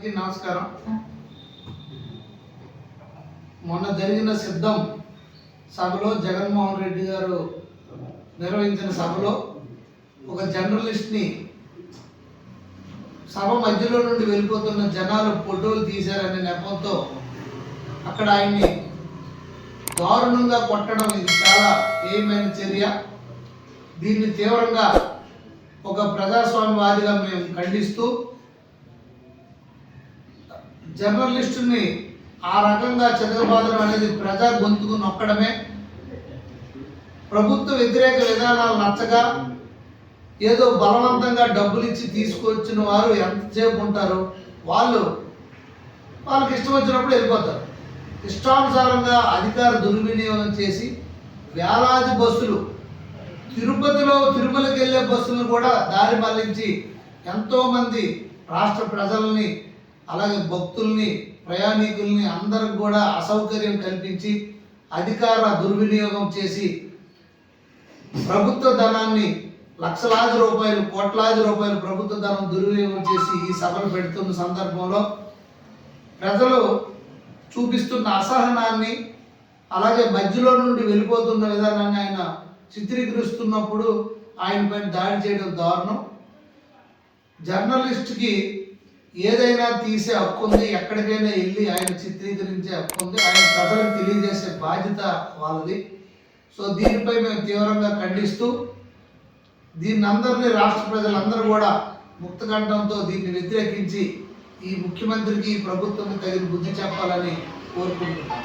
అందరికీ నమస్కారం. మొన్న జరిగిన సిద్ధం సభలో జగన్మోహన్ రెడ్డి గారు నిర్వహించిన సభలో ఒక జర్నలిస్ట్ని సభ మధ్యలో నుండి వెళ్ళిపోతున్న జనాలు ఫోటోలు తీశారనే నెపంతో అక్కడ ఆయన్ని దారుణంగా కొట్టడం ఇది చాలా ఏమైన చర్య. దీన్ని తీవ్రంగా ఒక ప్రజాస్వామ్యవాదిగా మేము ఖండిస్తూ జర్నలిస్టుని ఆ రకంగా చెదరబాదడం అనేది ప్రజా గొంతుకు నొక్కడమే. ప్రభుత్వ వ్యతిరేక విధానాలు నచ్చగా ఏదో బలవంతంగా డబ్బులు ఇచ్చి తీసుకొచ్చిన వారు ఎంతసేపు ఉంటారు? వాళ్ళకి ఇష్టం వచ్చినప్పుడు వెళ్ళిపోతారు. ఇష్టానుసారంగా అధికార దుర్వినియోగం చేసి వేలాది బస్సులు తిరుమలకి వెళ్ళే బస్సులను కూడా దారి మళ్లించి ఎంతోమంది రాష్ట్ర ప్రజల్ని అలాగే భక్తుల్ని ప్రయాణికుల్ని అందరికి కూడా అసౌకర్యం కల్పించి అధికార దుర్వినియోగం చేసి ప్రభుత్వ ధనాన్ని లక్షలాది రూపాయలు కోట్లాది రూపాయలు ప్రభుత్వ ధనం దుర్వినియోగం చేసి ఈ సభలు పెడుతున్న సందర్భంలో ప్రజలు చూపిస్తున్న అసహనాన్ని అలాగే మధ్యలో నుండి వెళ్ళిపోతున్న విధానాన్ని ఆయన చిత్రీకరిస్తున్నప్పుడు ఆయన పైన దాడి చేయడం దారుణం. జర్నలిస్ట్కి ఏదైనా తీసే హక్కు ఉంది, ఎక్కడికైనా వెళ్ళి ఆయన చిత్రీకరించే హక్కు ఉంది, ఆయన ప్రజలకు తెలియజేసే బాధ్యత వాళ్ళది. సో దీనిపై మేము తీవ్రంగా ఖండిస్తూ దీన్ని అందరినీ రాష్ట్ర ప్రజలందరూ కూడా ముక్తకంఠంతో దీన్ని వ్యతిరేకించి ఈ ముఖ్యమంత్రికి ఈ ప్రభుత్వం తగిన బుద్ధి చెప్పాలని కోరుకుంటున్నాం.